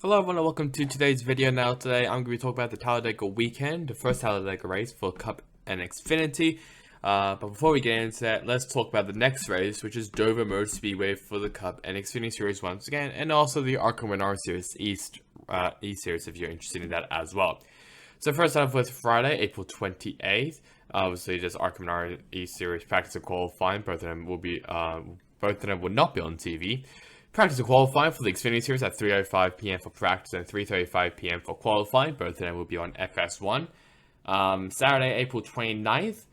Hello everyone and welcome to today's video. Now today I'm going to be talking about the Talladega weekend, the first Talladega race for Cup and Xfinity. But before we get into that, let's talk about the next race, which is Dover Motor Speedway for the Cup and Xfinity Series once again, and also the ARCA Menard Series East Series if you're interested in that as well. So first off with Friday, April 28th, obviously just ARCA Menard East Series practice and qualifying. Both of them will not be on TV. Practice and qualifying for the Xfinity Series at 3:05 p.m. for practice and 3:35 p.m. for qualifying. Both of them will be on FS1. Saturday, April 29th,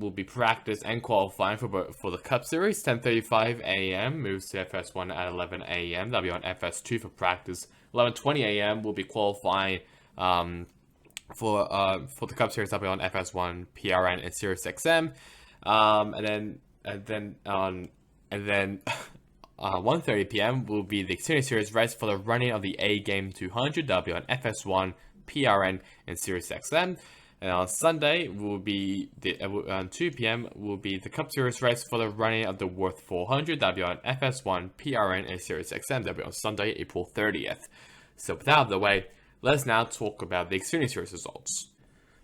will be practice and qualifying for the Cup Series. 10:35 a.m. moves to FS1 at 11 a.m. That'll be on FS2 for practice. 11:20 a.m. will be qualifying for the Cup Series. That'll be on FS1, PRN, and Sirius XM. And then 1:30 p.m. will be the Xfinity Series race for the running of the A Game 200. That'll be on FS1, PRN, and Sirius XM. And on Sunday will be on 2 p.m. will be the Cup Series race for the running of the Worth 400. That'll be on FS1, PRN, and Sirius XM. That'll be on Sunday, April 30th. So with that out of the way, let's now talk about the Xfinity Series results.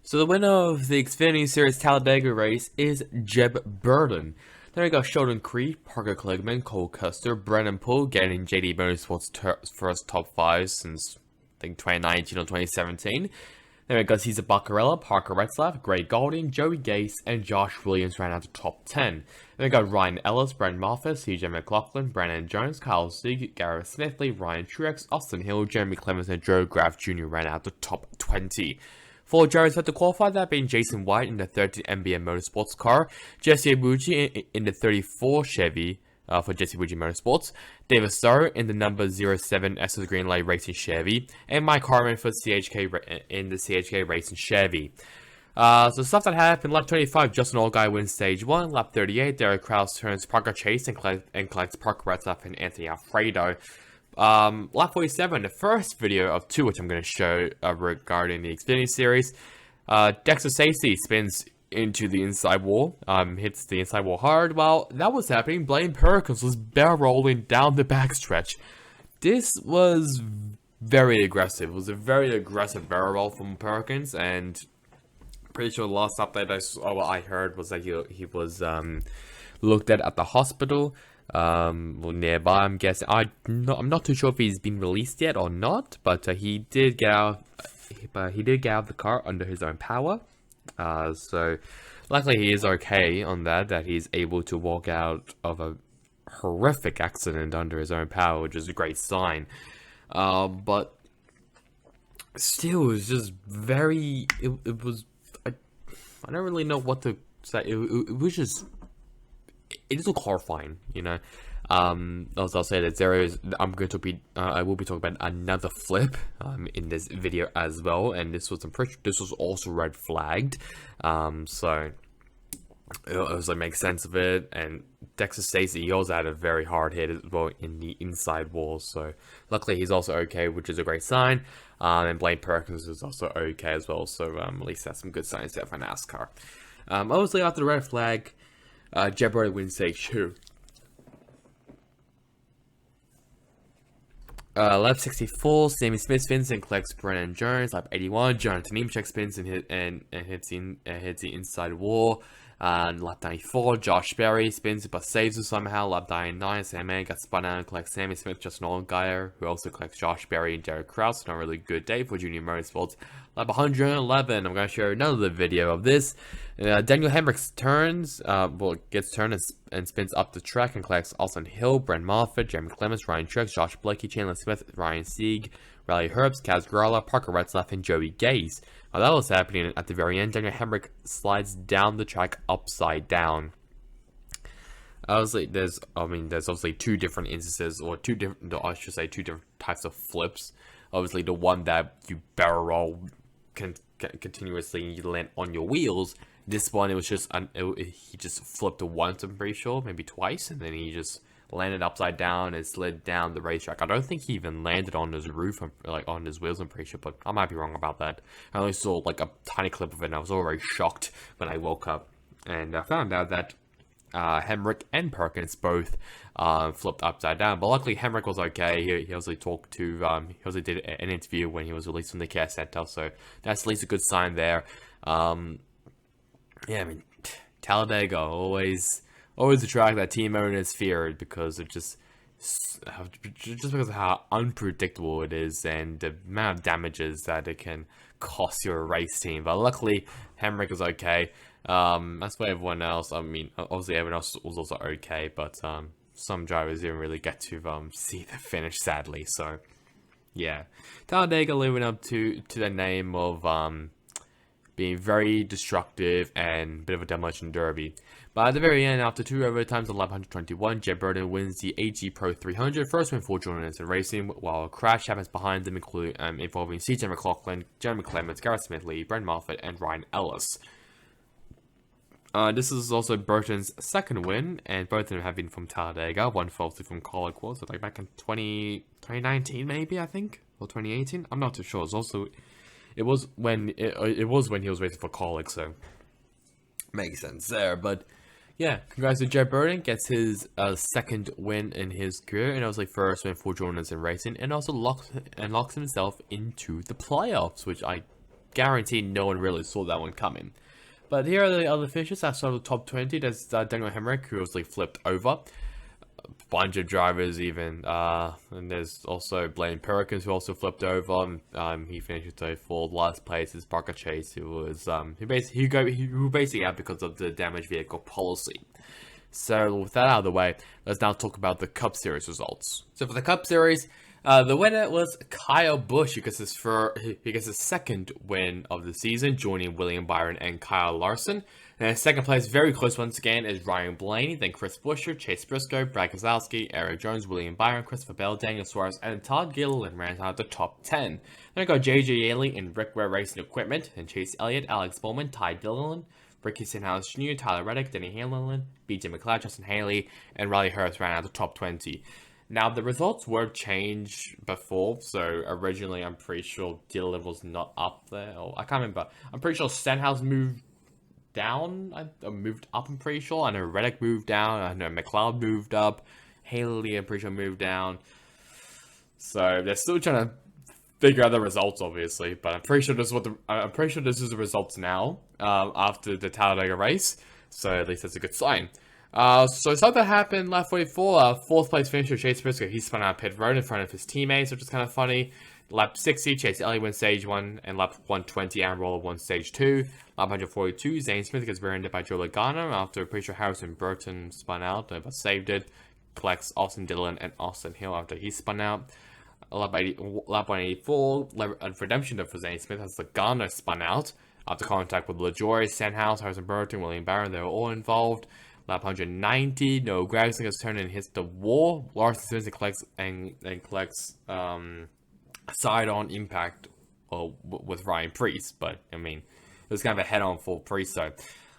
So the winner of the Xfinity Series Talladega race is Jeb Burton. Then we got Sheldon Creed, Parker Kligerman, Cole Custer, Brennan Poole getting JD Motorsports' first top 5 since, I think, 2019 or 2017. Then we got Cesar Baccarella, Parker Retzlaff, Greg Galding, Joey Gase, and Josh Williams ran out the top 10. Then we got Ryan Ellis, Brent Moffitt, CJ McLaughlin, Brandon Jones, Kyle Sieg, Garrett Smithley, Ryan Truex, Austin Hill, Jeremy Clemens, and Joe Graf Jr. ran out the top 20. Four drivers had to qualify, that being Jason White in the 13 MBM Motorsports car, Jesse Ibuchi in the 34 Chevy for Jesse Ibuchi Motorsports, David Starr in the number 07 Estes Greenlight Racing Chevy, and Mike Harmon for CHK in the CHK Racing Chevy. So stuff that happened, lap 25, Justin Allgaier wins stage 1, lap 38, Derek Kraus turns Parker Chase and collects Parker Retzlaff and Anthony Alfredo. Lap 47, the first video of 2 which I'm going to show regarding the Xfinity Series. Dexter Stacey spins into the inside wall, hits the inside wall hard. While that was happening, Blaine Perkins was barrel rolling down the backstretch. This was very aggressive. It was a very aggressive barrel roll from Perkins, and pretty sure the last update I heard was that he was looked at the hospital. Nearby, I'm guessing. I'm not too sure if he's been released yet or not, but he did get out. He did get out of the car under his own power. So luckily he is okay on that. That he's able to walk out of a horrific accident under his own power, which is a great sign. But still, it was just very. It was. I don't really know what to say. It was just. It is horrifying, you know. Also, I'll say that I will be talking about another flip in this video as well, and this was also red flagged. So it was like make sense of it. And Dexter Stacey, he also had a very hard hit as well in the inside wall. So luckily he's also okay, which is a great sign. And Blaine Perkins is also okay as well. So at least that's some good signs there for NASCAR. Obviously after the red flag, Jeb Burton wins stage 2. Lap 64, Sammy Smith spins and collects Brennan Jones. Lap 81, Jonathan Nemechek spins and hits the inside wall. And lap 94, Josh Berry spins but saves it somehow. Lap 99, Sam Mann got spun out and collects Sammy Smith, Justin Allgaier, who also collects Josh Berry and Derek Kraus. Not a really good day for Junior Motorsports. Lap 111, I'm going to show another video of this. Daniel Hemrick gets turned and spins up the track and collects Austin Hill, Brent Moffitt, Jeremy Clemens, Ryan Truex, Josh Blakey, Chandler Smith, Ryan Sieg, Riley Herbst, Kaz Grala, Parker Retzlaff, and Joey Gase. While that was happening, at the very end, Daniel Hemrick slides down the track upside down. Obviously, there's obviously two different instances, or two different types of flips. Obviously, the one that you barrel roll continuously and you land on your wheels. This one, it was just he just flipped once, I'm pretty sure, maybe twice, and then he just landed upside down and slid down the racetrack. I don't think he even landed on his roof, like on his wheels, I'm pretty sure, but I might be wrong about that. I only saw like a tiny clip of it, and I was already shocked when I woke up, and I found out that Hemrick and Perkins both flipped upside down. But luckily, Hemrick was okay. He also talked to, he also did an interview when he was released from the care center. So that's at least a good sign there. Yeah, I mean, Talladega always a track that team owners feared because of just because of how unpredictable it is and the amount of damages that it can cost your race team. But luckily, Hemrick was okay. That's why everyone else, I mean, obviously everyone else was also okay, but some drivers didn't really get to see the finish, sadly. So yeah, Talladega living up to the name of being very destructive and a bit of a demolition derby. But at the very end, after 2 overtimes on lap 121, Jeb Burton wins the AG Pro 300, first win for Jordan Anderson Racing, while a crash happens behind them, including involving CJ McLaughlin, Jeremy Clements, Garrett Smithley, Brent Moffitt, and Ryan Ellis. This is also Burton's second win, and both of them have been from Talladega. One falsely from Colliquot, so like back in 2019 maybe, I think, or 2018. I'm not too sure. It was when he was racing for Collick, so makes sense there. But yeah, congrats to Jeb Burton, gets his second win in his career, and also first win for Jordan Anderson Racing, and also locks himself into the playoffs, which I guarantee no one really saw that one coming. But here are the other finishes. I saw the top 20. There's Daniel Hemrick, who was like flipped over. A bunch of drivers even. And there's also Blaine Perkins, who also flipped over. He finished for last place. Is Parker Chase, who was who basically out because of the damaged vehicle policy. So with that out of the way, let's now talk about the Cup Series results. So for the Cup Series, the winner was Kyle Busch. He gets his second win of the season, joining William Byron and Kyle Larson. And in second place, very close once again, is Ryan Blaney, then Chris Buescher, Chase Briscoe, Brad Keselowski, Eric Jones, William Byron, Christopher Bell, Daniel Suarez, and Todd Gilliland ran out the top 10. Then I got JJ Yeley in Rick Ware Racing Equipment, and Chase Elliott, Alex Bowman, Ty Dillon, Ricky Stenhouse Jr., Tyler Reddick, Denny Hamlin, BJ McLeod, Justin Haley, and Riley Harris ran out the top 20. Now, the results were changed before, so originally I'm pretty sure Dillon was not up there, or I can't remember. I'm pretty sure Stenhouse moved down, moved up, I'm pretty sure. I know Reddick moved down, I know McLeod moved up, Haley, I'm pretty sure moved down. So they're still trying to figure out the results, obviously, but I'm pretty sure this is the results now, after the Talladega race, so at least that's a good sign. So something happened lap 44, fourth place finisher Chase Briscoe, he spun out pit road in front of his teammates, which is kind of funny. Lap 60, Chase Elliott wins stage 1, and lap 120, Aaron Roller won stage 2. Lap 142, Zane Smith gets rear-ended by Joe Logano after pretty sure Harrison Burton spun out, but saved it. Collects Austin Dillon and Austin Hill after he spun out. Lap 184, redemption for Zane Smith as Logano spun out after contact with LaJoy, Stenhouse, Harrison Burton, William Byron, they were all involved. Lap 190, Noah Gragson gets turned and hits the wall. Larson Smith collects side-on impact with Ryan Preece, but I mean, it was kind of a head-on for Preece. So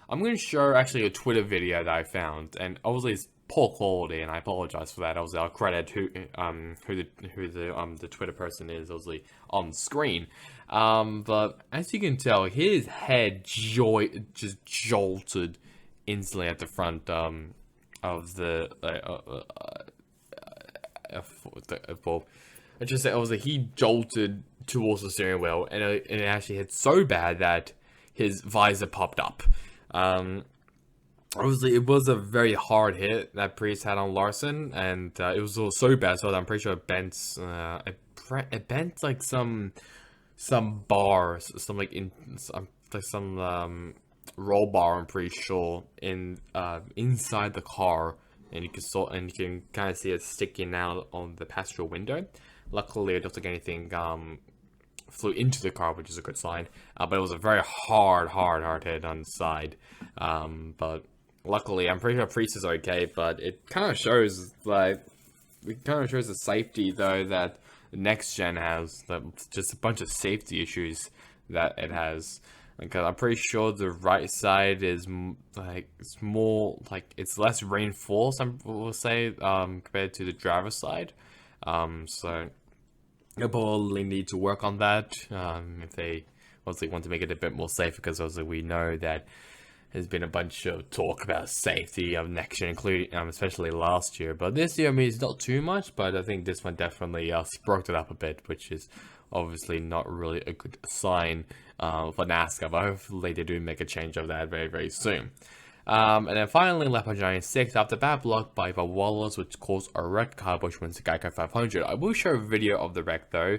I'm going to show actually a Twitter video that I found, and obviously it's poor quality, and I apologize for that. Obviously, I'll credit who the Twitter person is obviously on the screen. But as you can tell, his head just jolted instantly at the front of the well, I just say obviously he jolted towards the steering wheel, and it actually hit so bad that his visor popped up. Obviously, it was a very hard hit that Preece had on Larson, and it was so bad so that I'm pretty sure it bent like some bars, some roll bar, I'm pretty sure, inside the car, and you can kind of see it sticking out on the passenger window. Luckily, I don't think anything flew into the car, which is a good sign. But it was a very hard hit on the side. But luckily, I'm pretty sure Preece is okay. But it kind of shows the safety though that the next gen has. Just a bunch of safety issues that it has. Because I'm pretty sure the right side is it's less reinforced, I will say, compared to the driver's side. So they'll probably need to work on that if they obviously want to make it a bit more safe, because obviously we know that there's been a bunch of talk about safety of next year, including especially last year. But this year, I mean, it's not too much, but I think this one definitely sparked it up a bit, which is obviously not really a good sign for NASCAR. But hopefully they do make a change of that very, very soon. And then finally, lap on Giant 6 after bad block by Bubba Wallace, which caused a wreck. Kyle Busch wins the Geico 500. I will show a video of the wreck though.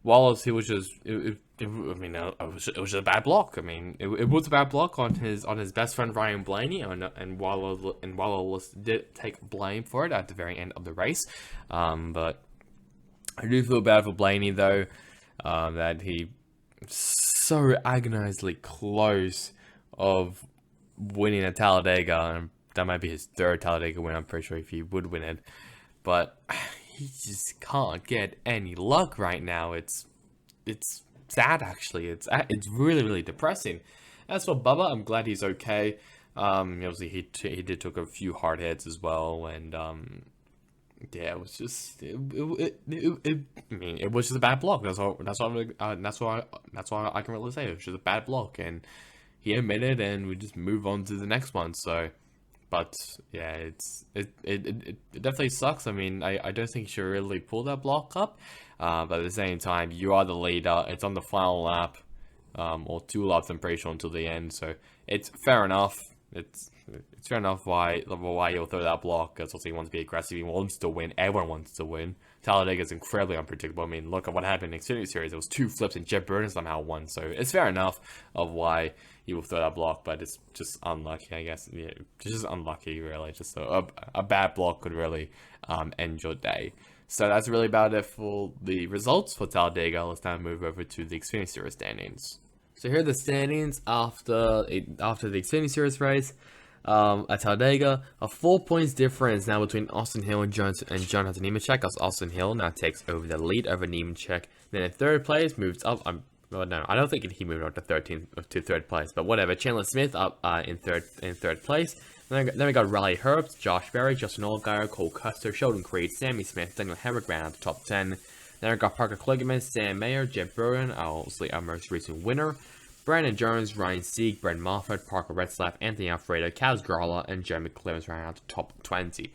Wallace, he was just, it was just a bad block. I mean, it was a bad block on his best friend Ryan Blaney, and Wallace did take blame for it at the very end of the race. But I do feel bad for Blaney though, that he so agonizingly close of winning at Talladega, and that might be his third Talladega win. I'm pretty sure if he would win it, but he just can't get any luck right now. It's sad actually. It's really, really depressing. As for Bubba, I'm glad he's okay. Obviously he did took a few hard hits as well, and yeah, it was just I mean, it was just a bad block. That's all I can really say. It was just a bad block, and he admitted, and we just move on to the next one. So. But yeah, it definitely sucks. I mean, I don't think you should really pull that block up. But at the same time, you are the leader. It's on the final lap, or 2 laps, I'm pretty sure, until the end. So it's fair enough. It's fair enough why you'll throw that block. Because also he wants to be aggressive. He wants to win. Everyone wants to win. Talladega is incredibly unpredictable. I mean, look at what happened in Xfinity Series. It was 2 flips and Jeff Burton somehow won. So it's fair enough of why he will throw that block, but it's just unlucky, I guess. Yeah, it's just unlucky, really. Just a bad block could really end your day. So that's really about it for the results for Talladega. Let's now move over to the Xfinity Series standings. So here are the standings after the Xfinity Series race. At Talladega, a 4 points difference now between Austin Hill and John Hunter Nemechek, as Austin Hill now takes over the lead over Nemechek. Then in third place moves up. Well, no, I don't think he moved up to third place, but whatever. Chandler Smith up in third place. Then we got Riley Herbst, Josh Berry, Justin Allgaier, Cole Custer, Sheldon Creed, Sammy Smith, Daniel Hemrick ran out the top 10. Then we got Parker Kligerman, Sam Mayer, Jeff Burton, obviously our most recent winner. Brandon Jones, Ryan Sieg, Brent Moffitt, Parker Retzlaff, Anthony Alfredo, Kaz Grala, and Jeremy Clemens ran out the top 20.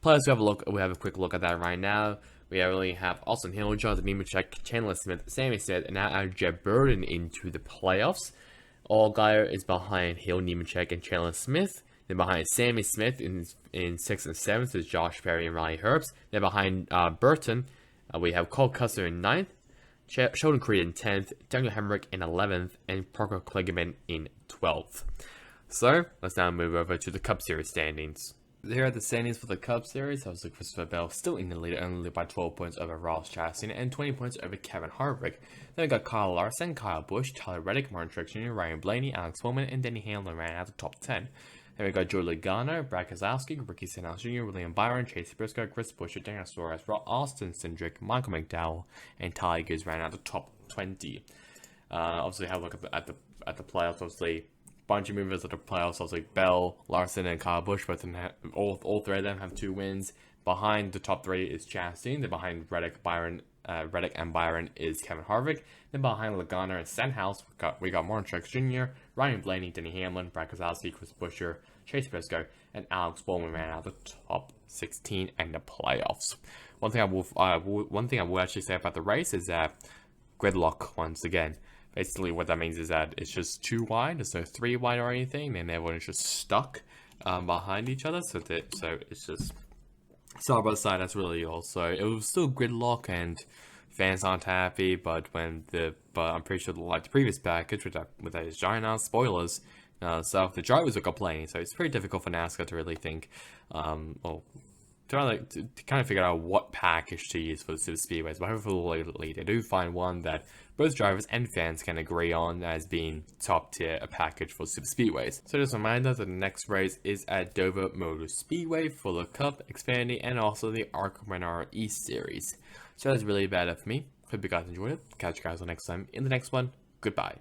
Plus, we have a quick look at that right now. We only have Austin Hill, Jonathan Nemechek, Chandler Smith, Sammy Smith, and now add Jeff Burton into the playoffs. Allgaier is behind Hill, Nemechek, and Chandler Smith. Then behind Sammy Smith in 6th and 7th is Josh Perry and Riley Herbst. Then behind Burton, we have Cole Custer in 9th, Sheldon Creed in 10th, Daniel Hemrick in 11th, and Parker Kligerman in 12th. So, let's now move over to the Cup Series standings. Here are the standings for the Cup Series. Obviously, Christopher Bell still in the lead, only by 12 points over Ross Chastain and 20 points over Kevin Harvick. Then we got Kyle Larson, Kyle Busch, Tyler Reddick, Martin Truex Jr., Ryan Blaney, Alex Bowman, and Denny Hamlin ran out the top 10. Then we got Joey Logano, Brad Keselowski, Ricky Stenhouse Jr., William Byron, Chase Briscoe, Chris Buescher, Daniel Suarez, Austin Cindric, Michael McDowell, and Tigers ran out the top 20. Obviously, have a look at the playoffs. Obviously, bunch of movers at the playoffs. Obviously, Bell, Larson, and Kyle Busch, but all 3 of them have 2 wins. Behind the top 3 is Chastain. Then behind Reddick and Byron is Kevin Harvick. Then behind Logano and Stenhouse, we got Martin Truex Jr., Ryan Blaney, Denny Hamlin, Brad Keselowski, Chris Buescher, Chase Briscoe, and Alex Bowman ran out of the top 16 and the playoffs. One thing I will actually say about the race is that gridlock once again. Basically, what that means is that it's just 2 wide. There's no 3 wide or anything, and everyone is just stuck behind each other. So it's just side by side. That's really all. So it was still gridlock, and fans aren't happy. But I'm pretty sure like the previous package with those giant ass spoilers, so the drivers were complaining. So it's pretty difficult for NASCAR to really think, to kind of figure out what package to use for the super speedways. But hopefully they do find one that both drivers and fans can agree on as being top tier a package for super speedways. So just a reminder that the next race is at Dover Motor Speedway for the Cup, Xfinity, and also the ARCA Menard East Series. So that's really about it for me. Hope you guys enjoyed it. Catch you guys next time in the next one. Goodbye.